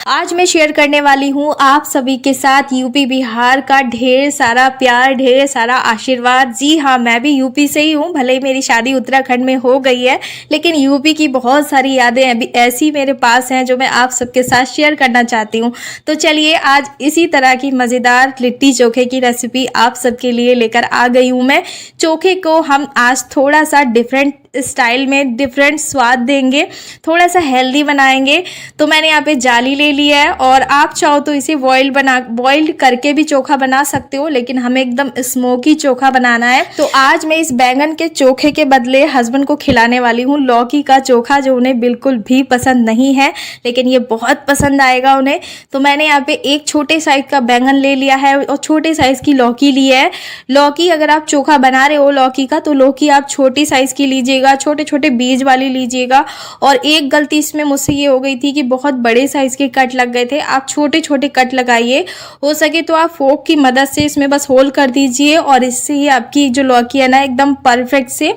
आज मैं शेयर करने वाली हूँ आप सभी के साथ यूपी बिहार का ढेर सारा प्यार, ढेर सारा आशीर्वाद। जी हाँ, मैं भी यूपी से ही हूँ। भले ही मेरी शादी उत्तराखंड में हो गई है, लेकिन यूपी की बहुत सारी यादें अभी ऐसी मेरे पास हैं जो मैं आप सबके साथ शेयर करना चाहती हूँ। तो चलिए, आज इसी तरह की मज़ेदार लिट्टी चोखे की रेसिपी आप सबके लिए लेकर आ गई हूँ मैं। चोखे को हम आज थोड़ा सा डिफरेंट स्टाइल में, डिफरेंट स्वाद देंगे, थोड़ा सा हेल्दी बनाएंगे। तो मैंने यहाँ पे जाली ले लिया है और आप चाहो तो इसे बॉइल्ड करके भी चोखा बना सकते हो, लेकिन हमें एकदम स्मोकी चोखा बनाना है। तो आज मैं इस बैंगन के चोखे के बदले हस्बैंड को खिलाने वाली हूँ लौकी का चोखा, जो उन्हें बिल्कुल भी पसंद नहीं है, लेकिन ये बहुत पसंद आएगा उन्हें। तो मैंने यहाँ पे एक छोटे साइज का बैंगन ले लिया है और छोटे साइज की लौकी ली है। लौकी अगर आप चोखा बना रहे हो लौकी का, तो लौकी आप छोटी साइज की लीजिएगा, छोटे छोटे बीज वाली लीजिएगा। और एक गलती इसमें मुझसे ये हो गई थी कि बहुत बड़े साइज के कट लग गए थे। आप छोटे छोटे कट लगाइए, हो सके तो आप फोक की मदद से इसमें बस होल कर दीजिए और इससे ही आपकी जो लौकी है ना एकदम परफेक्ट से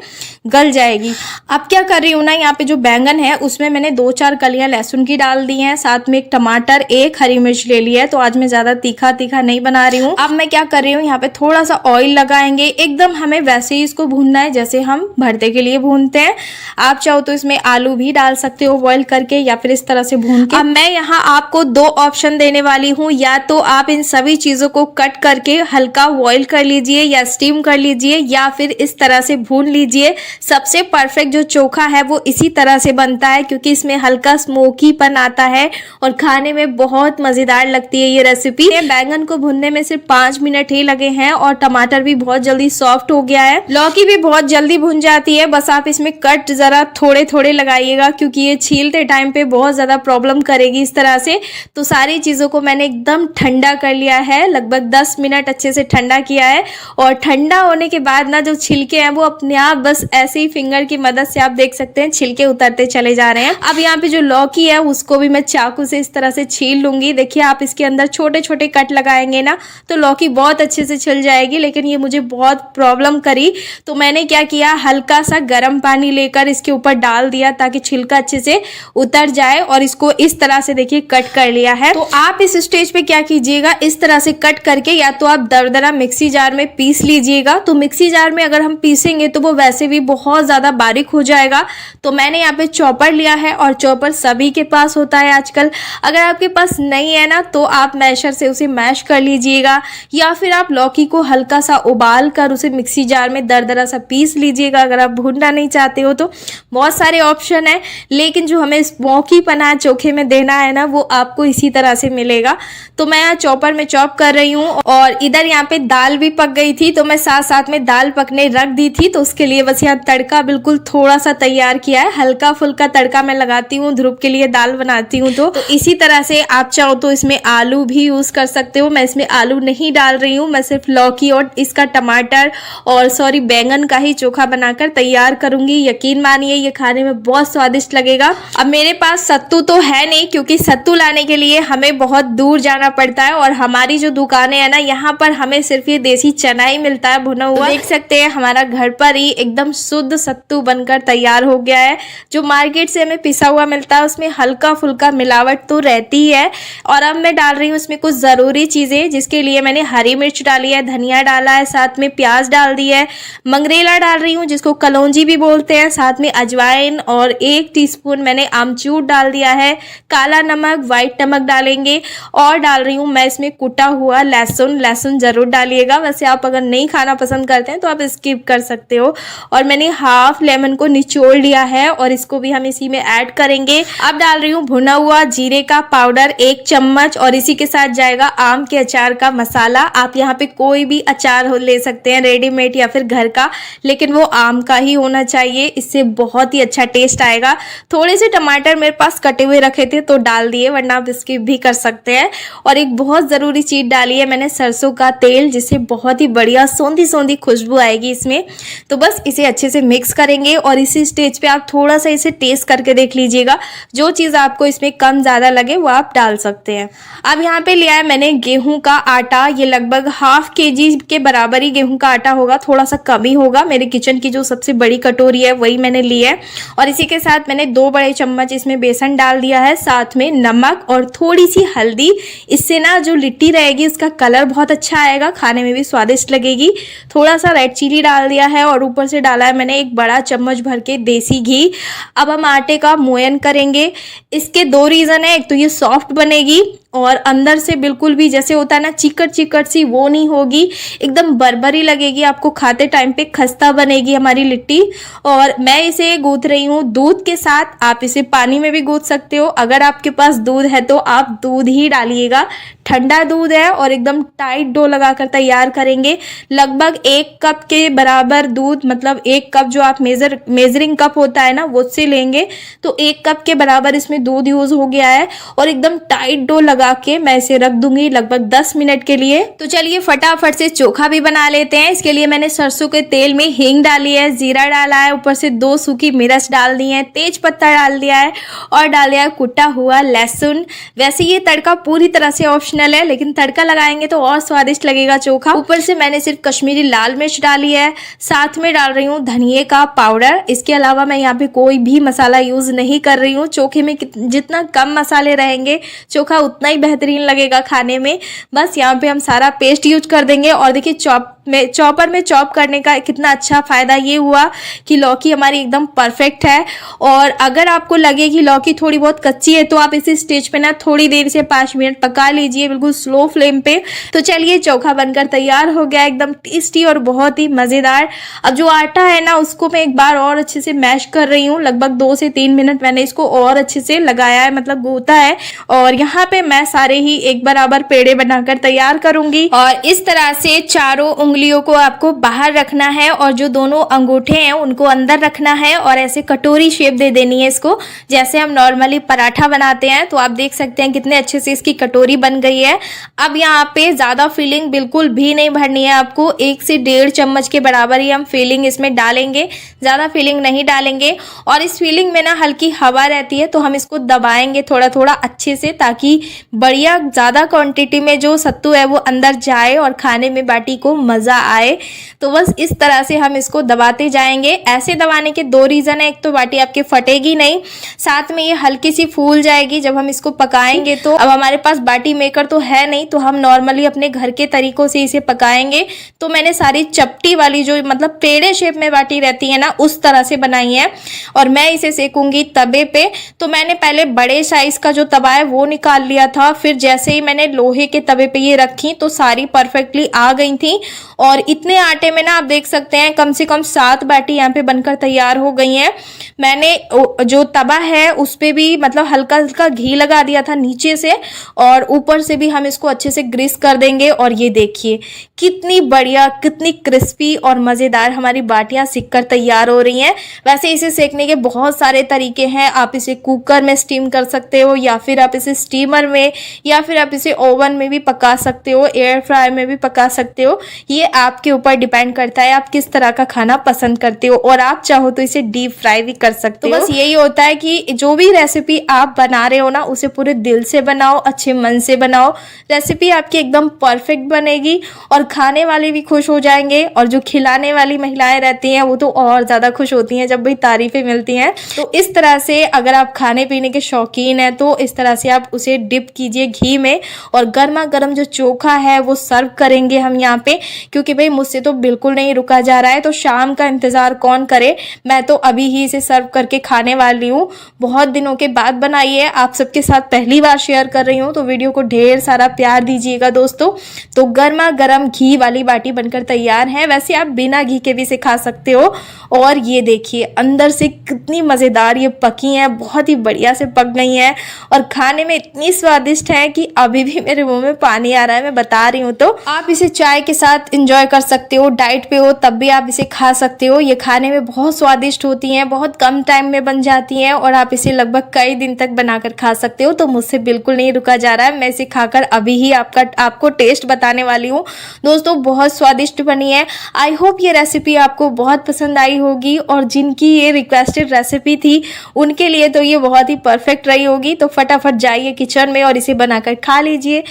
गल जाएगी। अब क्या कर रही हूँ ना, यहाँ पे जो बैंगन है उसमें मैंने 2-4 कलियां लहसुन की डाल दी हैं, साथ में एक टमाटर, एक हरी मिर्च ले ली है। तो आज मैं ज्यादा तीखा तीखा नहीं बना रही हूँ। अब मैं क्या कर रही हूँ, यहाँ पे थोड़ा सा ऑयल लगाएंगे। एकदम हमें वैसे ही इसको भूनना है जैसे हम भरते के लिए भूनते हैं। आप चाहो तो इसमें आलू भी डाल सकते हो बॉईल करके, या फिर इस तरह से भून के। अब मैं यहाँ आपको 2 ऑप्शन देने वाली हूँ, या तो आप इन सभी चीजों को कट करके हल्का बॉईल कर लीजिए या स्टीम कर लीजिए, या फिर इस तरह से भून लीजिए। सबसे परफेक्ट जो चोखा है वो इसी तरह से बनता है, क्योंकि इसमें हल्का स्मोकीपन आता है और खाने में बहुत मजेदार लगती है ये रेसिपी। बैंगन को भूनने में सिर्फ 5 मिनट ही लगे हैं और टमाटर भी बहुत जल्दी सॉफ्ट हो गया है। लौकी भी बहुत जल्दी भुन जाती है, बस आप इसमें कट जरा थोड़े थोड़े लगाइएगा, क्योंकि ये छीलते टाइम पे बहुत ज्यादा प्रॉब्लम करेगी इस तरह से। तो सारी चीजों को मैंने एकदम ठंडा कर लिया है, लगभग 10 मिनट अच्छे से ठंडा किया है। और ठंडा होने के बाद ना जो छिलके हैं वो अपने आप बस ऐसे ही फिंगर की मदद से आप देख सकते हैं छिलके उतरते चले जा रहे हैं। अब यहाँ पे जो लौकी है उसको भी मैं चाकू से इस तरह से छील लूंगी। देखिए, आप इसके अंदर छोटे छोटे कट लगाएंगे ना तो लौकी बहुत अच्छे से छिल जाएगी, लेकिन ये मुझे बहुत प्रॉब्लम करी। तो मैंने क्या किया, हल्का सा गर्म पानी लेकर इसके ऊपर डाल दिया ताकि छिलका अच्छे से उतर जाए, और इसको इस तरह से देखिए कट कर लिया है। तो आप इस स्टेज पे क्या कीजिएगा, इस तरह से कट करके या तो आप दरदरा मिक्सी जार में पीस लीजिएगा। तो मिक्सी जार में अगर हम पीसेंगे तो वो वैसे भी बहुत ज्यादा बारीक हो जाएगा। तो मैंने यहाँ पे चॉपर लिया है, और चॉपर सभी के पास होता है आजकल। अगर आपके पास नहीं है ना तो आप मैशर से उसे मैश कर लीजिएगा, या फिर आप लौकी को हल्का सा उबाल कर उसे मिक्सी जार में दरदरा सा पीस लीजिएगा, अगर आप भूनना नहीं चाहते हो तो। बहुत सारे ऑप्शन है, लेकिन जो हमें स्मोकीपना चोखे में देना है ना वो आपको इसी तरह से मिलेगा। तो मैं यहाँ चॉपर में चॉप कर रही हूँ, और इधर यहाँ पे दाल भी पक गई थी, तो मैं साथ साथ में दाल पकने रख दी थी। तो उसके लिए बस यहाँ तड़का बिल्कुल थोड़ा सा तैयार किया है, हल्का फुल्का तड़का मैं लगाती हूँ, ध्रुव के लिए दाल बनाती हूँ। तो इसी तरह से आप चाहो तो इसमें आलू भी यूज कर सकते हो। मैं इसमें आलू नहीं डाल रही हूँ, मैं सिर्फ लौकी और इसका टमाटर और बैंगन का ही चोखा बनाकर तैयार करूंगी। यकीन मानिए ये खाने में बहुत स्वादिष्ट लगेगा। अब मेरे पास सत्तू तो है नहीं, क्योंकि सत्तू लाने के लिए हमें बहुत दूर जाना पड़ता है, और हमारी जो दुकानें है ना यहाँ पर हमें सिर्फ ये देसी चना ही मिलता है भुना हुआ। देख सकते हैं हमारा घर पर ही एकदम शुद्ध सत्तू बनकर तैयार हो गया है। जो मार्केट से हमें पिसा हुआ मिलता है उसमें हल्का फुल्का मिलावट तो रहती ही है। और अब मैं डाल रही हूँ उसमें कुछ जरूरी चीजें, जिसके लिए मैंने हरी मिर्च डाली है, धनिया डाला है, साथ में प्याज डाल दी है, मंगरेला डाल रही हूँ जिसको कलौंजी भी बोलते हैं, साथ में अजवाइन, और 1 टीस्पून मैंने आमचूर डाल दिया है, काला नमक, व्हाइट नमक डालेंगे, और डाल रही हूँ मैं इसमें कुटा हुआ लहसुन। लहसुन जरूर डालिएगा, वैसे आप अगर नहीं खाना पसंद करते हैं तो आप स्किप कर सकते हो। और मैंने हाफ लेमन को निचोड़ लिया है और इसको भी हम इसी में ऐड करेंगे। अब डाल रही हूँ भुना हुआ जीरे का पाउडर 1 चम्मच, और इसी के साथ जाएगा आम के अचार का मसाला। आप यहाँ पे कोई भी अचार ले सकते हैं, रेडीमेड या फिर घर का, लेकिन वो आम का ही होना चाहिए, इससे बहुत ही अच्छा टेस्ट आएगा। थोड़े से टमाटर मेरे पास कटे हुए रखे थे तो डाल दिए, वरना आप स्किप भी कर सकते हैं। और एक बहुत जरूरी चीज डाली है मैंने, सरसों का तेल, जिससे बहुत ही बढ़िया सौंधी सौंधी खुशबू आएगी इसमें। तो बस इसे अच्छे अच्छे से मिक्स करेंगे और इसी स्टेज पे आप थोड़ा सा इसे टेस्ट करके देख लीजिएगा। जो चीज़ आपको इसमें कम ज़्यादा लगे वो आप डाल सकते हैं। अब यहाँ पे लिया है मैंने गेहूं का आटा, ये लगभग ½ kg के बराबर ही गेहूं का आटा होगा, थोड़ा सा कम ही होगा। मेरे किचन की जो सबसे बड़ी कटोरी है वही मैंने ली है। और इसी के साथ मैंने 2 बड़े चम्मच इसमें बेसन डाल दिया है, साथ में नमक और थोड़ी सी हल्दी। इससे ना जो लिट्टी रहेगी उसका कलर बहुत अच्छा आएगा, खाने में भी स्वादिष्ट लगेगी। थोड़ा सा रेड चिली डाल दिया है और ऊपर से डाला है मैंने 1 बड़ा चम्मच भर के देसी घी। अब हम आटे का मोयन करेंगे। इसके 2 रीज़न है, एक तो ये सॉफ्ट बनेगी और अंदर से बिल्कुल भी जैसे होता है ना चिकट चिकट सी, वो नहीं होगी, एकदम बरबरी लगेगी आपको खाते टाइम पे, खस्ता बनेगी हमारी लिट्टी। और मैं इसे गूंथ रही हूँ दूध के साथ, आप इसे पानी में भी गूंथ सकते हो। अगर आपके पास दूध है तो आप दूध ही डालिएगा, ठंडा दूध है। और एकदम टाइट डो लगाकर तैयार करेंगे। लगभग 1 कप के बराबर दूध, मतलब 1 कप जो आप मेजरिंग कप होता है ना वो से लेंगे, तो 1 कप के बराबर इसमें दूध यूज हो गया है। और एकदम टाइट डो लगा के मैं इसे रख दूंगी लगभग 10 मिनट के लिए। तो चलिए फटाफट से चोखा भी बना लेते हैं। इसके लिए मैंने सरसों के तेल में हींग डाली है, जीरा डाला है, ऊपर से 2 सूखी मिर्च डाल दी है, तेज पत्ता डाल दिया है और डाल दिया है कुटा हुआ लहसुन। वैसे ये तड़का पूरी तरह से ऑप्शनल है, लेकिन तड़का लगाएंगे तो और स्वादिष्ट लगेगा चोखा। ऊपर से मैंने सिर्फ कश्मीरी लाल मिर्च डाली है, साथ में डाल रही हूँ धनिये का पाउडर। इसके अलावा मैं यहाँ पे कोई भी मसाला यूज नहीं कर रही हूँ। चोखे में जितना कम मसाले रहेंगे चोखा उतना बेहतरीन लगेगा खाने में। बस यहाँ पे हम सारा पेस्ट यूज कर देंगे। और देखिए चॉपर में चॉप करने का कितना अच्छा फायदा ये हुआ कि लौकी हमारी एकदम परफेक्ट है। और अगर आपको लगे कि लौकी थोड़ी बहुत कच्ची है तो आप इस स्टेज पे ना थोड़ी देर से 5 मिनट पका लीजिए, बिल्कुल स्लो फ्लेम पे। तो चलिए चोखा बनकर तैयार हो गया, एकदम टेस्टी और बहुत ही मजेदार। अब जो आटा है ना उसको मैं एक बार और अच्छे से मैश कर रही हूँ, लगभग 2 से 3 मिनट मैंने इसको और अच्छे से लगाया है, मतलब गूंथा है। और यहाँ पे मैं सारे ही एक बराबर पेड़े बनाकर तैयार करूंगी। और इस तरह से चारों उंगलियों को आपको बाहर रखना है और जो दोनों अंगूठे हैं उनको अंदर रखना है और ऐसे कटोरी शेप दे देनी है इसको, जैसे हम नॉर्मली पराठा बनाते हैं। तो आप देख सकते हैं कितने अच्छे से इसकी कटोरी बन गई है। अब यहाँ पे ज्यादा फिलिंग बिल्कुल भी नहीं भरनी है आपको, 1 से 1.5 चम्मच के बराबर ही हम फिलिंग इसमें डालेंगे, ज्यादा फिलिंग नहीं डालेंगे। और इस फिलिंग में ना हल्की हवा रहती है तो हम इसको दबाएंगे थोड़ा थोड़ा अच्छे से, ताकि बढ़िया ज़्यादा क्वांटिटी में जो सत्तू है वो अंदर जाए और खाने में बाटी को मज़ा आए। तो बस इस तरह से हम इसको दबाते जाएंगे। ऐसे दबाने के 2 रीज़न है, एक तो बाटी आपके फटेगी नहीं, साथ में ये हल्की सी फूल जाएगी जब हम इसको पकाएंगे। तो अब हमारे पास बाटी मेकर तो है नहीं, तो हम नॉर्मली अपने घर के तरीकों से इसे पकाएंगे। तो मैंने सारी चपटी वाली जो मतलब पेड़े शेप में बाटी रहती है ना उस तरह से बनाई है। और मैं इसे सेकूंगी तवे पे। तो मैंने पहले बड़े साइज का जो तवा है वो निकाल लिया था, फिर जैसे ही मैंने लोहे के तवे पे ये रखी तो सारी परफेक्टली आ गई थी। और इतने आटे में ना आप देख सकते हैं कम से कम 7 बाटी यहाँ पे बनकर तैयार हो गई हैं। मैंने जो तवा है उस पे भी मतलब हल्का हल्का घी लगा दिया था नीचे से, और ऊपर से भी हम इसको अच्छे से ग्रीस कर देंगे। और ये देखिए कितनी बढ़िया, कितनी क्रिस्पी और मज़ेदार हमारी बाटियां सिककर तैयार हो रही हैं। वैसे इसे सेकने के बहुत सारे तरीके हैं, आप इसे कुकर में स्टीम कर सकते हो, या फिर आप इसे स्टीमर में, या फिर आप इसे ओवन में भी पका सकते हो, एयर फ्रायर में भी पका सकते हो। ये आपके ऊपर डिपेंड करता है आप किस तरह का खाना पसंद करते हो। और आप चाहो तो इसे डीप फ्राई भी कर सकते हो। बस यही होता है कि जो भी रेसिपी आप बना रहे हो ना उसे पूरे दिल से बनाओ, अच्छे मन से बनाओ। रेसिपी आपकी एकदम परफेक्ट बनेगी और खाने वाले भी खुश हो जाएंगे। और जो खिलाने वाली महिलाएं रहती हैं वो तो और ज़्यादा खुश होती हैं जब भी तारीफें मिलती हैं। तो इस तरह से अगर आप खाने पीने के शौकीन हैं तो इस तरह से आप उसे डिप कीजिए घी में। और गर्मा गर्म जो चोखा है वो सर्व करेंगे हम यहाँ पे, क्योंकि भाई मुझसे तो बिल्कुल नहीं रुका जा रहा है। तो शाम का इंतज़ार कौन करे, मैं तो अभी ही इसे सर्व करके खाने वाली हूँ। बहुत दिनों के बाद बनाई है, आप सबके साथ पहली बार शेयर कर रही हूँ, तो वीडियो को ढेर सारा प्यार दीजिएगा दोस्तों। तो गर्मा गर्म घी वाली बाटी बनकर तैयार है। वैसे आप बिना घी के भी इसे खा सकते हो। और ये देखिए अंदर से कितनी मज़ेदार ये पकी हैं, बहुत ही बढ़िया से पक गई हैं और खाने में इतनी स्वादिष्ट है कि अभी भी मेरे मुंह में पानी आ रहा है, मैं बता रही हूँ। तो आप इसे चाय के साथ एंजॉय कर सकते हो, डाइट पे हो तब भी आप इसे खा सकते हो। ये खाने में बहुत स्वादिष्ट होती हैं, बहुत कम टाइम में बन जाती हैं और आप इसे लगभग कई दिन तक बनाकर खा सकते हो। तो मुझसे बिल्कुल नहीं रुका जा रहा है, मैं इसे खा खाकर अभी ही आपको टेस्ट बताने वाली हूँ। दोस्तों बहुत स्वादिष्ट बनी है। आई होप ये रेसिपी आपको बहुत पसंद आई होगी और जिनकी ये रिक्वेस्टेड रेसिपी थी उनके लिए तो ये बहुत ही परफेक्ट रही होगी। तो फटाफट जाइए किचन में और इसे बनाकर खा लीजिए।